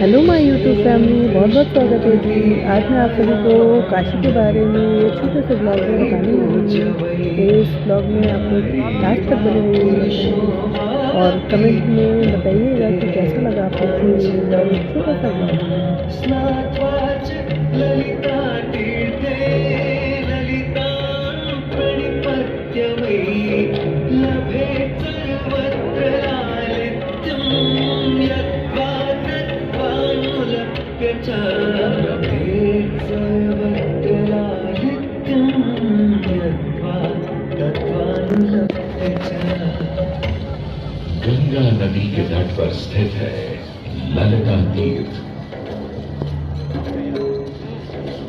Hello my YouTube family, बहुत बहुत स्वागत है जी। आज मैं आप सभी को काशी के बारे में एक छोटे से ब्लॉग में बताने वाली हूँ। तो इस ब्लॉग में आप लोग लास्ट तक बने रहिए और कमेंट में बताइएगा कि कैसा लगा आप लोग को ये ब्लॉग, एक छोटा सा गंगा नदी के तट पर स्थित है ललिता तीर्थ,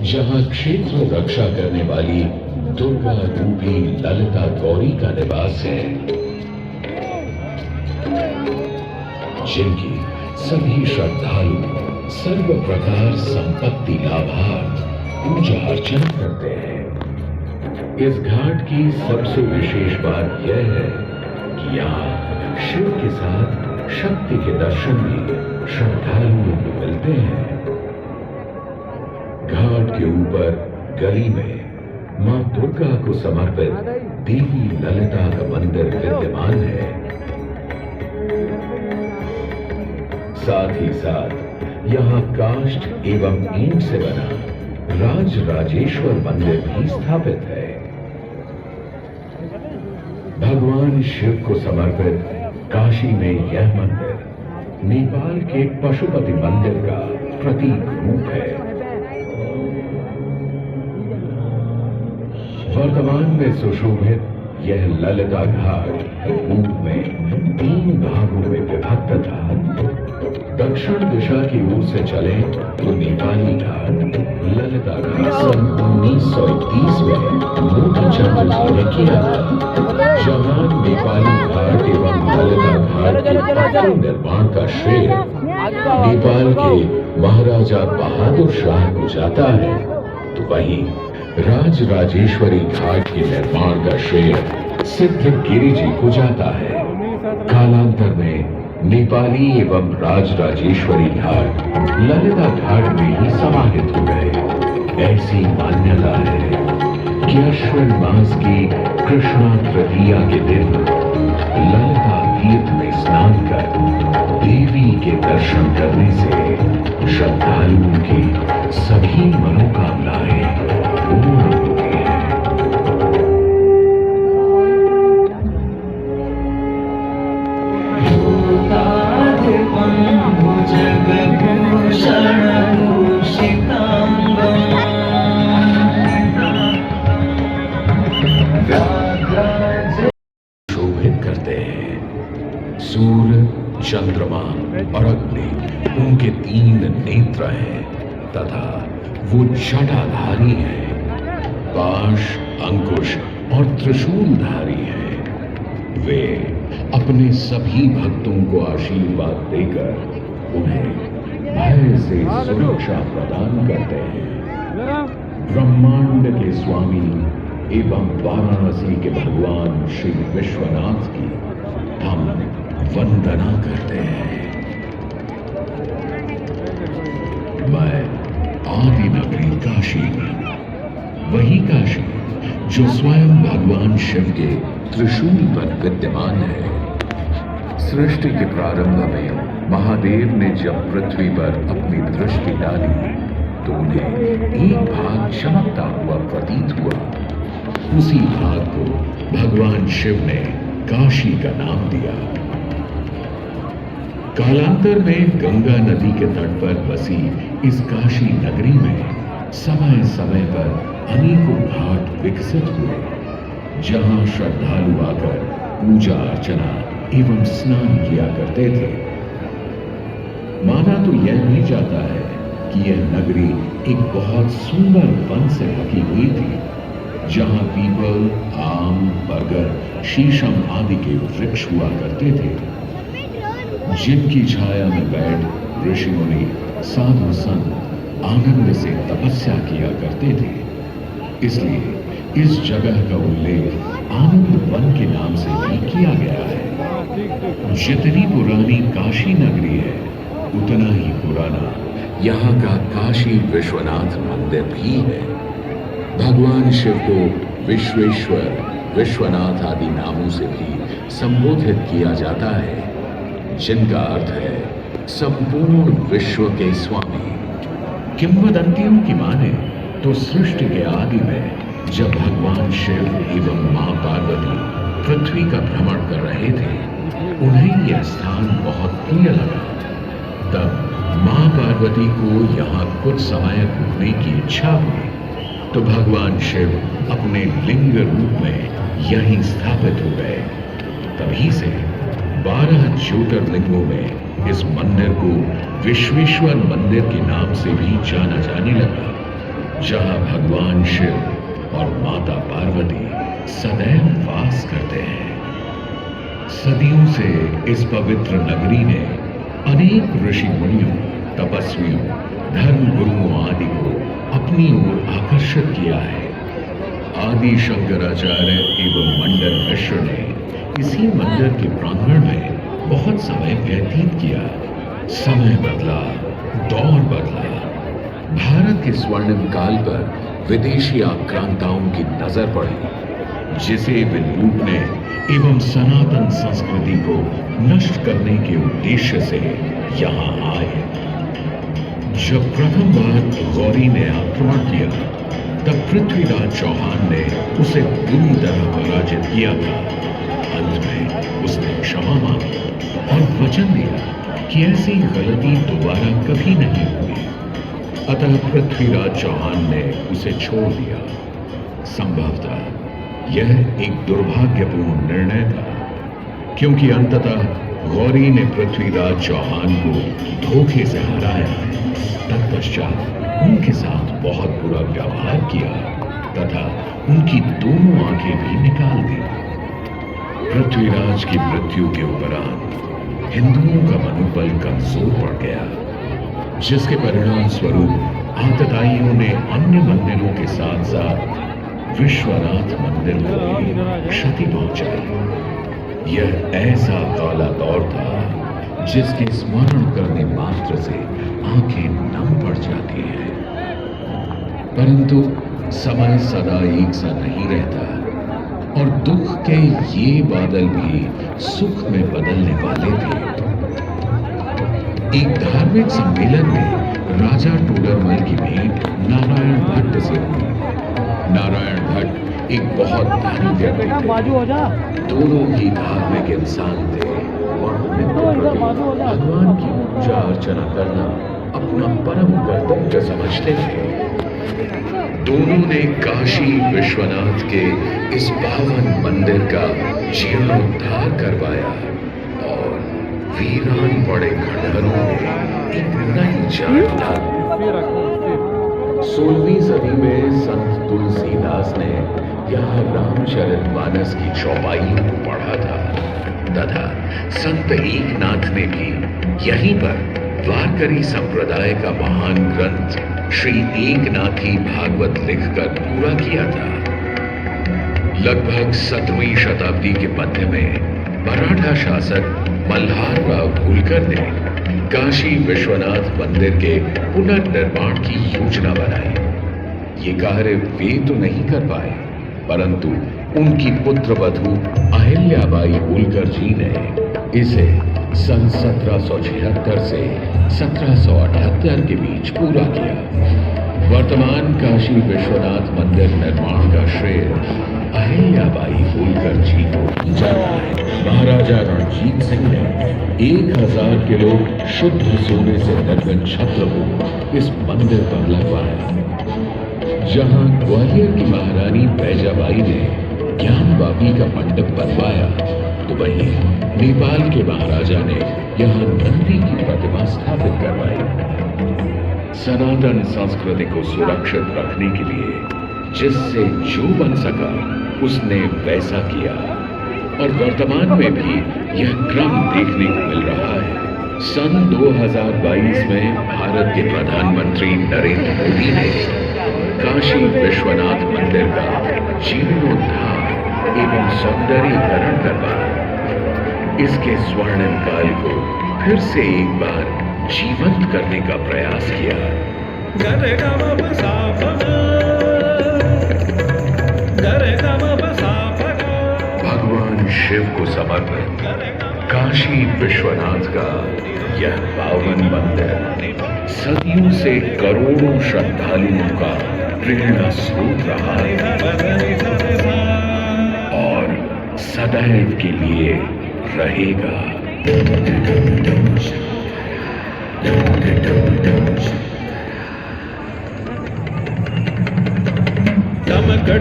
जहां क्षेत्र रक्षा करने वाली दुर्गा रूपी ललिता गौरी का निवास है, जिनकी सभी श्रद्धालु सर्व प्रकार संपत्ति लाभार्थ पूजा अर्चना करते हैं। इस घाट की सबसे विशेष बात यह है कि यहाँ शिव के साथ शक्ति के दर्शन भी श्रद्धालुओं को मिलते हैं। घाट के ऊपर गली में मां दुर्गा को समर्पित देवी ललिता का मंदिर विद्यमान है। साथ ही साथ यहाँ काष्ठ एवं ईंट से बना राज राजेश्वर मंदिर भी स्थापित है। भगवान शिव को समर्पित काशी में यह मंदिर नेपाल के पशुपति मंदिर का प्रतीक रूप है। वर्तमान में सुशोभित यह ललिता घाट पूर्व में 3 भागों में विभक्त था। दक्षिण दिशा की ओर से चले तो नेपाली घाट ललिता घाट सन 1931 में मोतीचंद जी ने किया था, जहां नेपाली घाट एवं ललिता घाट के निर्माण का श्रेय नेपाल के महाराजा बहादुर शाह को जाता है, तो वहीं राज राजेश्वरी घाट के निर्माण का श्रेय सिद्धगिरी जी को जाता है। कालांतर में नेपाली एवं राज राजेश्वरी घाट ललिता घाट में ही समाहित हो गए। ऐसी मान्यता है कि अश्विन मास की कृष्णा तृतीया के दिन ललिता तीर्थ में स्नान कर देवी के दर्शन करने से श्रद्धालुओं की सभी मनोकामनाएं पूर्ण होती हैं। शोभित करते हैं। सूर्य, चंद्रमा और अग्नि उनके 3 नेत्र हैं तथा वो जटाधारी हैं, पाश, अंकुश और त्रिशूलधारी हैं। वे अपने सभी भक्तों को आशीर्वाद देकर उन्हें भय से सुरक्षा प्रदान करते हैं। ब्रह्मांड के स्वामी एवं वाराणसी के भगवान श्री विश्वनाथ की हम वंदना करते हैं। मैं आदि नगरी काशी, वही काशी जो स्वयं भगवान शिव के त्रिशूल पर विद्यमान है। सृष्टि के प्रारंभ में महादेव ने जब पृथ्वी पर अपनी दृष्टि डाली तो उन्हें एक भाग चमकता हुआ प्रतीत हुआ। उसी भाग को भगवान शिव ने काशी का नाम दिया। कालांतर में गंगा नदी के तट पर बसी इस काशी नगरी में समय समय पर अनेकों घाट विकसित हुए, जहां श्रद्धालु आकर पूजा अर्चना एवं स्नान किया करते थे। माना तो यह भी जाता है कि यह नगरी एक बहुत सुंदर वन से ढकी हुई थी, जहां पीपल, आम, बरगद, शीशम आदि के वृक्ष हुआ करते थे, जिनकी छाया में बैठ ऋषि मुनि, साधु संत आनंद से तपस्या किया करते थे। इसलिए इस जगह का उल्लेख आनंद वन के नाम से भी किया गया है। जितनी पुरानी काशी नगरी है, उतना ही पुराना यहाँ का काशी विश्वनाथ मंदिर भी है। भगवान शिव को विश्वेश्वर, विश्वनाथ आदि नामों से भी संबोधित किया जाता है, जिनका अर्थ है संपूर्ण विश्व के स्वामी। किंवदंतियों की माने तो सृष्टि के आदि में जब भगवान शिव एवं मां पार्वती पृथ्वी का भ्रमण कर रहे थे, उन्हें यह स्थान बहुत प्रिय लगा। तब मां पार्वती को यहाँ कुछ समय रुकने की इच्छा हुई, तो भगवान शिव अपने लिंग रूप में यहीं स्थापित हो गए। तभी से 12 ज्योतिर्लिंगों में इस मंदिर को विश्वेश्वर मंदिर के नाम से भी जाना जाने लगा, जहां भगवान शिव और माता पार्वती सदैव वास करते हैं। सदियों से इस पवित्र नगरी ने अनेक ऋषि मुनियों, तपस्वियों, धर्म गुरुओं आदि को अपनी ओर आकर्षित किया है। आदि शंकराचार्य एवं मंडन मिश्र ने इसी मंदिर के प्रांगण में बहुत समय व्यतीत किया। समय बदला, दौर बदला। भारत के स्वर्णिम काल पर विदेशी आक्रांताओं की नजर पड़ी, जिसे वे लूटने एवं सनातन संस्कृति को नष्ट करने के उद्देश्य से यहाँ आए। जब प्रथम बार गौरी ने आक्रमण किया, तब पृथ्वीराज चौहान ने उसे बुरी तरह पराजित किया था। अंत में उसने क्षमा मांगी और वचन दिया कि ऐसी गलती दोबारा कभी नहीं होगी। अतः पृथ्वीराज चौहान ने उसे छोड़ दिया। संभवतः यह एक दुर्भाग्यपूर्ण निर्णय था, क्योंकि अंततः गौरी ने पृथ्वीराज चौहान को धोखे से हराया। तत्पश्चात उनके साथ बहुत बुरा व्यवहार किया तथा उनकी दोनों आंखें भी निकाल दी। पृथ्वीराज की मृत्यु के उपरांत हिंदुओं का मनोबल कमजोर पड़ गया, जिसके परिणाम स्वरूप आतताइयों ने अन्य मंदिरों के साथ साथ विश्वनाथ मंदिर को भी क्षति पहुंचाई। यह ऐसा काला दौर था जिसके स्मरण करने मात्र से आंखें नम पड़ जाती हैं। परंतु समय सदा एक सा नहीं रहता और दुख के ये बादल भी सुख में बदलने वाले थे। एक धार्मिक सम्मेलन में राजा टोडरमल की भेंट नारायण भट्ट से हुई। नारायण भट्ट एक बहुत धनी व्यक्ति थे। दोनों ही धार्मिक इंसान थे और भगवान की पूजा अर्चना करना अपना परम कर्तव्य समझते थे। दोनों ने काशी विश्वनाथ के इस पावन मंदिर का जीर्णोद्धार करवाया और वीरान पड़े खंडहरों में एक नई जान डाली। 16वीं सदी में संत तुलसीदास ने यहाँ रामचरितमानस की चौपाइयों को पढ़ा था तथा संत एकनाथ ने भी यहीं पर वारकरी संप्रदाय का महान ग्रंथ श्री एकनाथी भागवत लिखकर पूरा किया था। लगभग 17वीं शताब्दी के मध्य में मराठा शासक मल्हारराव होलकर ने काशी विश्वनाथ मंदिर के पुनर्निर्माण की योजना बनाई। ये कार्य वे तो नहीं कर पाए, परंतु उनकी पुत्रवधू अहिल्याबाई होलकर जी ने इसे सन 1776 से 1778 के बीच पूरा किया। वर्तमान काशी विश्वनाथ मंदिर निर्माण का श्रेय अहिल्याबाई होलकर जी को जाता है। महाराजा रणजीत सिंह ने 1000 किलो शुद्ध सोने से निर्मित छत्र को इस मंदिर पर लगवाया। जहां ग्वालियर की महारानी बैजाबाई ने ज्ञानवापी का मंडप बनवाया, तो वहीं नेपाल के महाराजा ने यहाँ नंदी की प्रतिमा स्थापित करवाई। सनातन संस्कृति को सुरक्षित रखने के लिए जिससे जो बन सका उसने वैसा किया और वर्तमान में भी यह क्रम देखने को मिल रहा है। सन 2022 में भारत के प्रधानमंत्री नरेंद्र मोदी ने काशी विश्वनाथ मंदिर का जीर्णोद्धार एवं सौंदर्यीकरण करवाया। इसके स्वर्णिम काल को फिर से एक बार जीवंत करने का प्रयास किया। भगवान शिव को समर्पित काशी विश्वनाथ का यह पावन मंदिर सदियों से करोड़ों श्रद्धालुओं का प्रेरणा स्रोत रहा है और सदैव के लिए रहेगा।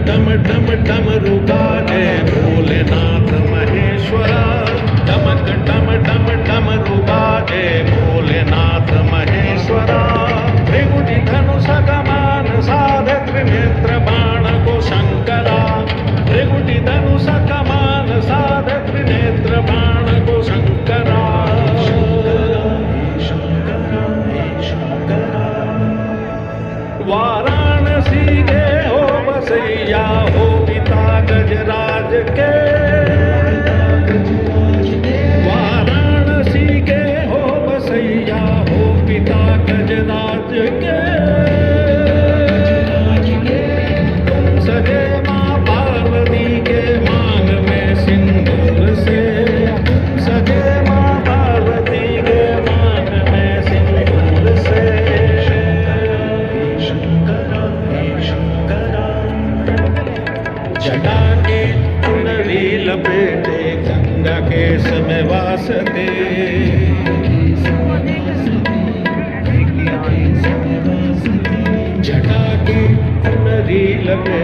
डम डम डमरू बाजे भोलेनाथ महेश्वरा। डमक डम डम डमरू बाजे भोलेनाथ महेश्वरा। त्रिभुज धनुष कमान साध त्रिनेत्र बाण को शंकरा। त्रिभुज धनुष कमान साध त्रिनेत्र बाण को शंकरा। वाराणसी के हो बसैया हो पिता गजराज के। वाराणसी के हो बसैया हो पिता गजराज के। तुम सजे माँ पार्वती के मांग में सिंदूर से। तुम सजे माँ पार्वती के मांग में सिंदूर से। जटा के चुनरी लपेटे गंगा के समय वासते। जटा के चुनरी लपेटे